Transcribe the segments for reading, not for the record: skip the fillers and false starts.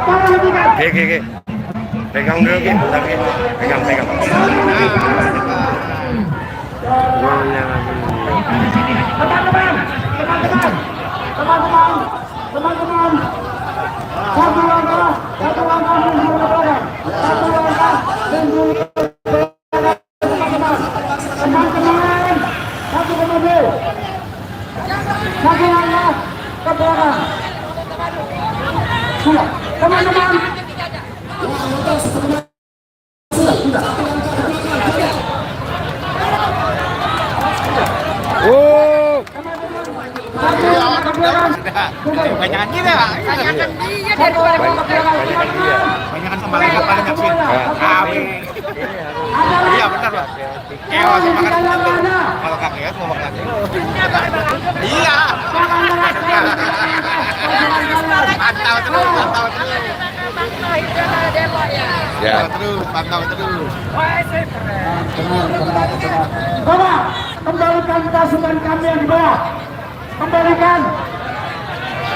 Oke. Pegang dulu Ki, bentar Ki. Pegang. Teman-teman. Satu langkah menuju kemenangan. Satu langkah menuju teman-teman. Satu mobil. Satu langkah ke belakang. Sudah, teman-teman. Sudah. Oh. Banyakan kita. Banyakan sama lagi paling nyaksiin. Iya benar Pak. Kewas makan kalau kakek mau makan. Iya. Pantau terus. Pantau terus. Bapak, kembalikan pasukan kami yang di bawah. Kembalikan.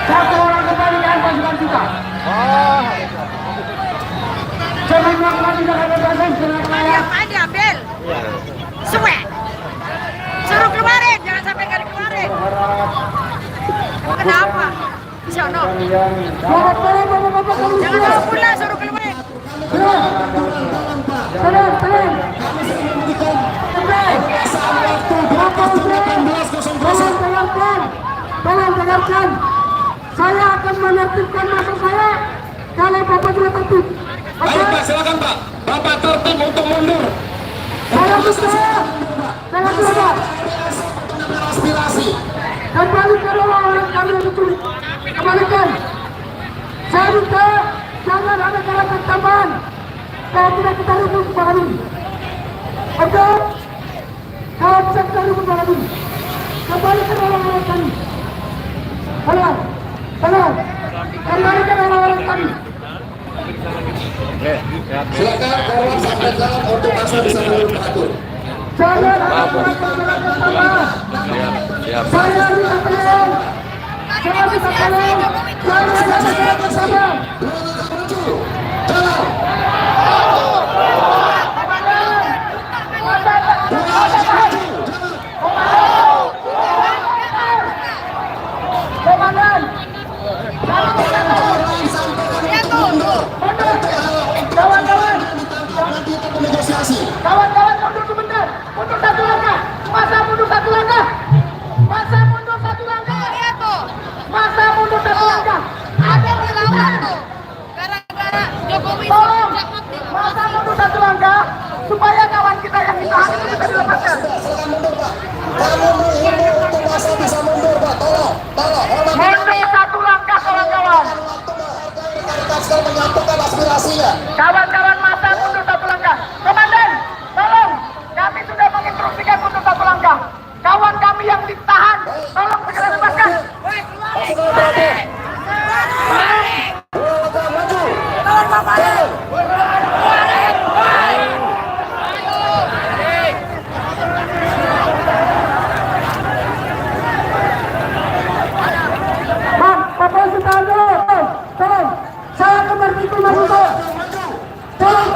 Satu orang kembalikan pasukan kita. Jangan melakukan tindakan kekerasan. Diambil. Semua. Suruh keluarin, jangan sampai nggak dikeluarin. Kenapa? Sono. Jangan bawa pulang, suruh keluarin. Tolong dengarkan. Saya akan menertibkan masa saya kalau Bapak tidak tertib. Baik Pak, silakan Pak. Bapak tertib untuk mundur. Saya minta, Bapak. Aspirasi. Kembalikan orang kami yang diculik. Kembalikan. Saya minta jangan ada gerakan tambahan. Kalau tidak kita ribut bahan ini. Oke? Kalau bisa kita ribut bahan ini. Kembalikan orang-orang kami. Tenang. Kembalikan orang-orang kami. Silakan korban sampai jalan untuk masa bisa mengatur. Jangan ada gerakan tambahan. Saya minta tolong. Jangan ada gerakan tambahan. Kawan-kawan mundur sebentar. Mundur satu langkah. Masa mundur satu langkah. Masa mundur satu langkah. Ada yang dilawan tuh. Gara-gara Jokowi. Tolong. Masa mundur satu langkah supaya kawan kita yang ditahan itu bisa dilepaskan. Untuk masa bisa mundur Pak. Tolong. Mundur satu langkah kawan-kawan. Kita sedang menyatukan aspirasinya. Kawan-kawan masa mundur satu langkah. Komandan, tolong. Kami sudah menginstruksikan mundur satu langkah. Kawan kami yang ditahan, tolong segera lepaskan. Bang, Bapak sudah tolong. Saya akan berpikir masuk. Tolong.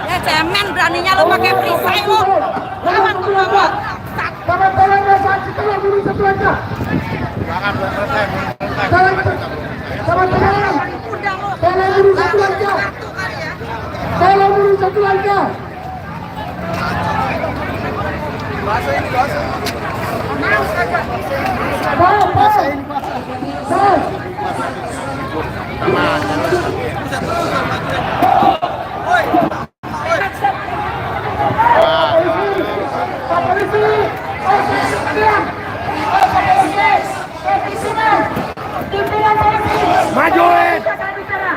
Ya cemen beraninya lo pakai perisai lo. Kawan tolong saat setelah dulu satu langkah. Tolong dulu satu langkah. Tolong dulu satu langkah. Majuin. Saya bicara.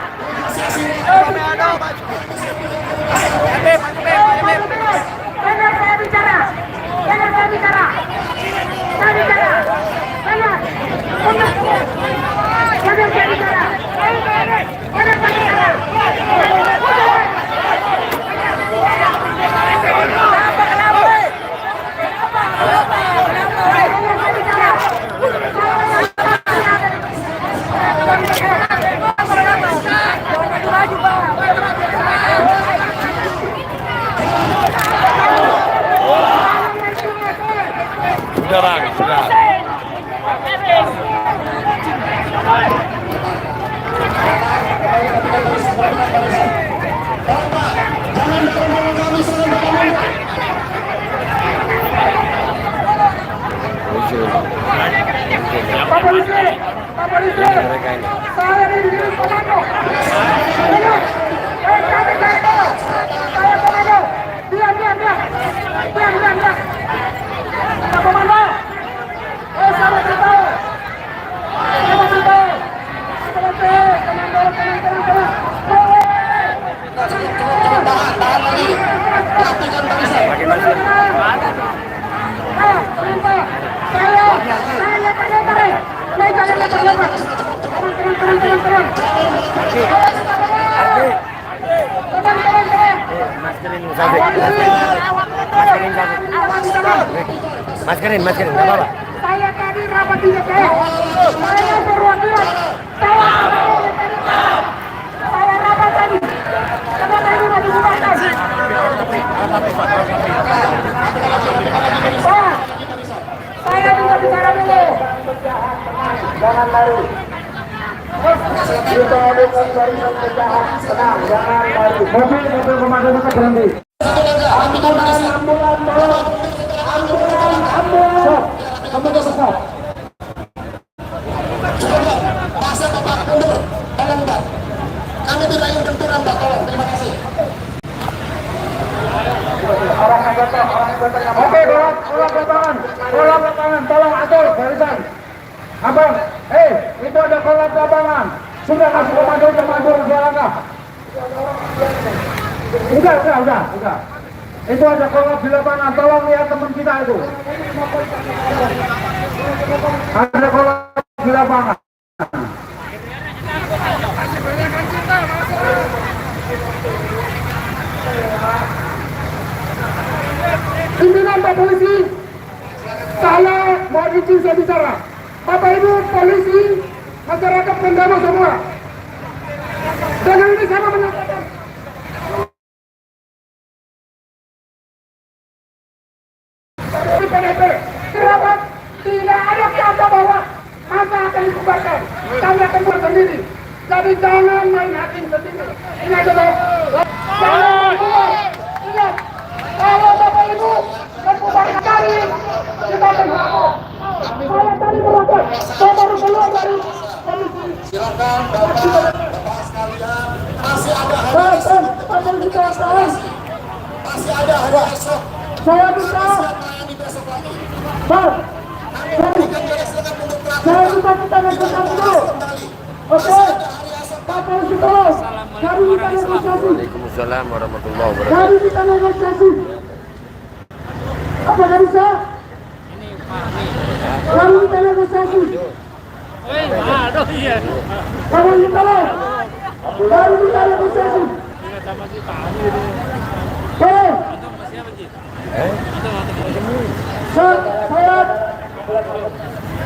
Pak polisi, Mereka ini. saya di sini komando. Diam. Kami komando. Saya komando. Diam. Pak komando. Sahabat kita. Maskerin, nggak apa-apa. Saya tadi rapat di DPR. Saya perwakilan. Saya rapat tadi. Kenapa ini mau dibubarkan? Pak, saya juga bicara dulu. Jangan lari. Kita bukan barisan penjahat. Tenang, jangan lari. Mobil komando dekat berhenti. Ambulan, tolong. Ambulan. Kamu ke besar. Masa Bapak mundur, tolong Pak. Kami tidak ingin benturan Pak, tolong. Terima kasih. Orang yang datang. Oke, kolab lapangan, tolong atur barisan. Abang, itu ada kolab lapangan. Sudah kasih komando dua langkah. Udah. Itu ada kolab di lapangan, tolong lihat teman kita itu. Ada kolab di lapangan. Pimpinan Pak Polisi, saya mau izin saya bicara. Bapak Ibu polisi, masyarakat pendemo semua. Dengan ini saya menyatakan PDP, kenapa tidak ada kata bahwa masa akan dibubarkan, kami akan buat sendiri. Jadi jangan main hakim sendiri. Ini adalah jangan membuat. Ingat, kalau Bapak Ibu membubarkan kami, kita akan hukum. Saya tadi berlaku, saya baru keluar dari polisi. Silakan Bapak sekalian, masih ada masih ada esok. Saya bisa. Pak, saya minta kita negosiasi dulu. Oke, Pak Polisi tolong. Kami minta negosiasi. Waalaikumsalam warahmatullahi wabarakatuh. Kami minta negosiasi. Apa nggak bisa? Kami minta negosiasi. Pak Polisi tolong. Kami minta negosiasi. Oke.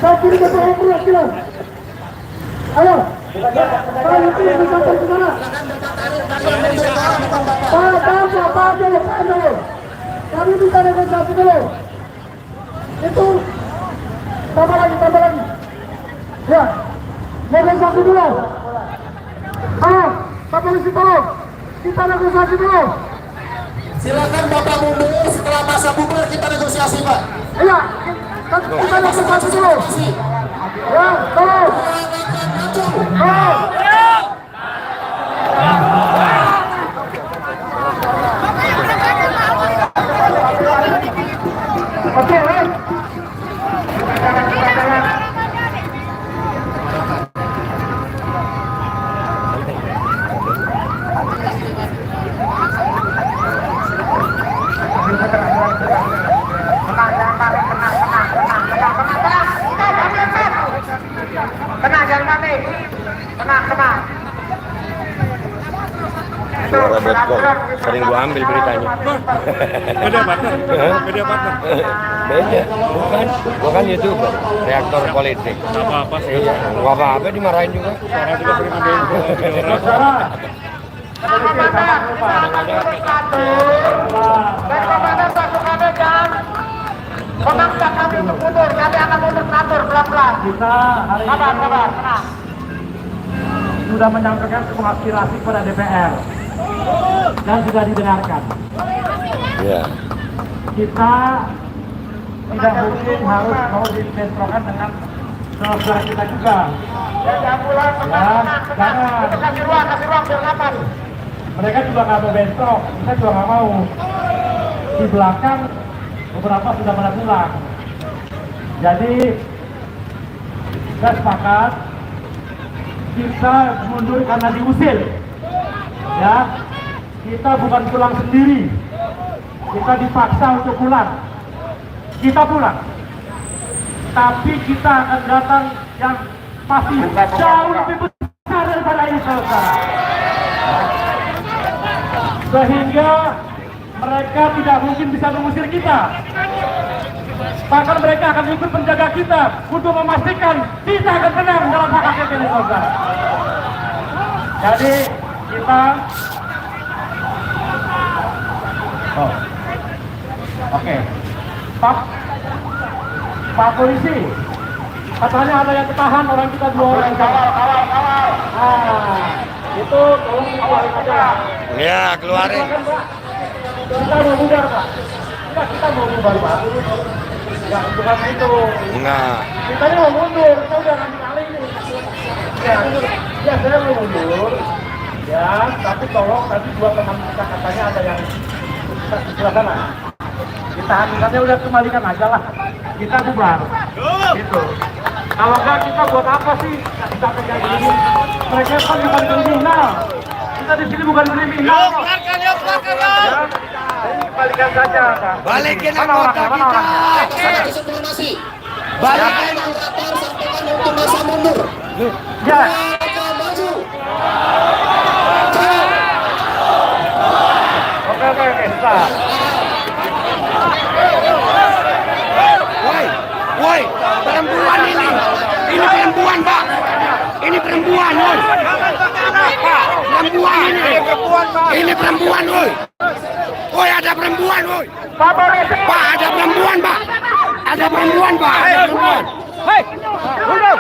Saya kirim ke Pak perwakilan. Ayo, Pak Yusuf disampaikan ke sana. Pak dulu. Kami minta negosiasi dulu. Itu tambah lagi. Ya, negosiasi dulu. Ayo, Pak Polisi tolong. Kita negosiasi dulu. Silakan Bapak mundur, setelah masa bubar kita negosiasi Pak. Iya, kita negosiasi dulu. Ya, tolong. Oke, tenang, jangan panik. Tenang. Suara.com sering gua ambil beritanya. Beda partner. Beda, bukan YouTuber, reaktor politik. Apa-apa sih. Iya, nggak apa-apa dimarahin juga. Orang juga sering ambil orang. Memaksa kami untuk mundur, kami akan mundur teratur pelan-pelan. Kita hari ini Tenang. sudah menyampaikan semua aspirasi kepada DPR dan sudah didengarkan. Iya. Kita tidak mungkin harus mau dibentrokan dengan saudara kita juga. Yang pulang Ya, jangan. kasih ruang biar nafas. Mereka juga nggak mau bentrok, kita juga nggak mau. Di belakang beberapa sudah pada pulang. Jadi kita sepakat kita mundur karena diusir. Ya, kita bukan pulang sendiri. Kita dipaksa untuk pulang. Kita pulang. Tapi kita akan datang yang pasti jauh lebih besar daripada ini, saudara. Sehingga mereka tidak mungkin bisa mengusir kita. Bahkan mereka akan ikut menjaga kita untuk memastikan kita akan menang dalam hak angket ini, saudara. Jadi kita Oke. Pak polisi, katanya ada yang ketahan, orang kita 2 orang. Kawal. Itu tolong dikeluarin aja. Ya, keluarin. Kita mau bubar, Pak. Enggak, kita mau bubar, Pak. Enggak, bukan itu. Enggak. Kita ini mau mundur, kita udah ngambil alih ini. Ya, saya mau mundur. Ya, tapi tolong tadi 2 teman kita katanya ada yang sebelah sana. Kita hamilkannya udah kembalikan aja lah. Kita bubar. Gitu. Kalau enggak kita buat apa sih? Kita kayak gini. Mereka kan bukan kriminal. Kita di sini bukan kriminal. Ya, jadi kembalikan saja. Kak. Balikin Mana anggota orangnya? Mana kita. orangnya? Diskriminasi. Balikin. Sampaikan untuk masa mundur. Ya. Mereka maju. Oke, stop. Woi, perempuan ini. Ini perempuan, Pak. Ini perempuan, woi. Pak, perempuan ini. Ini perempuan, woi. Woi, ada perempuan, woi. Pak, ada perempuan, Pak. Ada perempuan, Pak. Ada perempuan. Hei, mundur.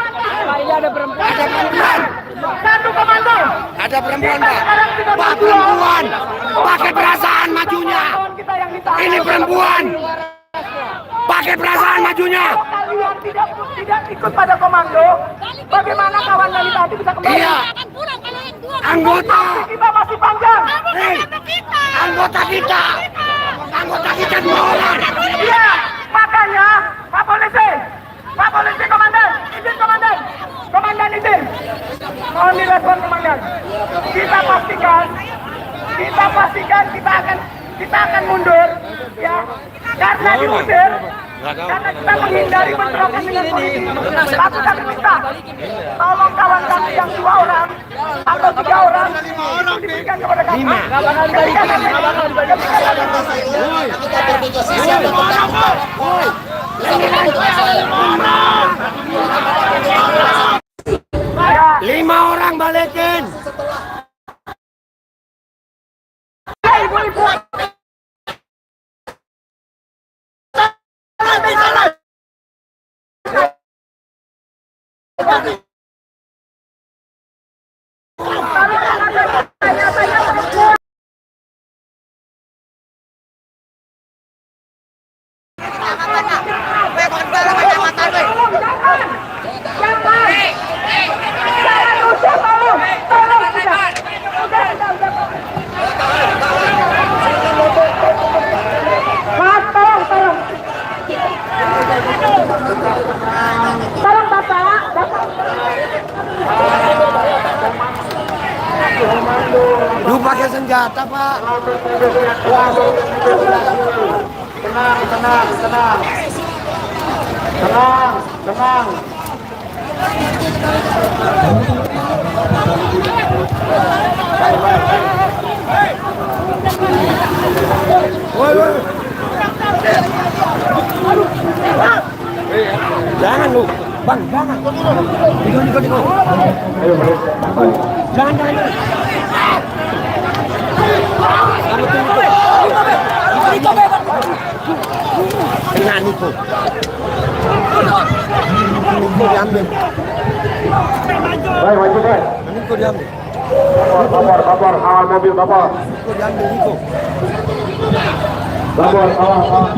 Ada perempuan. Satu komando. Ada perempuan, Pak. Pak, perempuan. Pakai perasaan majunya. Ini perempuan. Pakai perasaan majunya. Kalian tidak ikut pada komando. Bagaimana kawan kami tadi bisa kembali? Iya. Anggota. Kita masih panjang. Hei, anggota kita. Anggota kita 2 orang. Iya, makanya Pak Polisi komandan, izin komandan izin. Mohon direspon komandan. Kita pastikan kita akan mundur, ya. Karena diusir, karena kita menghindari bentrokan dengan polisi. Tapi kami minta, tolong kawan kami yang 2 orang atau 3 orang itu diberikan kepada kami. 5. Kita bernegosiasi. Ya. 5 orang balikin. Ibu-ibu. Tolong Bapak. Lu pakai senjata, Pak. Tenang. Woi. Jangan lu. Bang, jangan. Ikut. Ayo, jangan. Kena nipu. Nipu diambil. Baik, maju deh. Nipu diambil. Kapor, awal mobil kapor. Nipu diambil, nipu. Kapor, awal.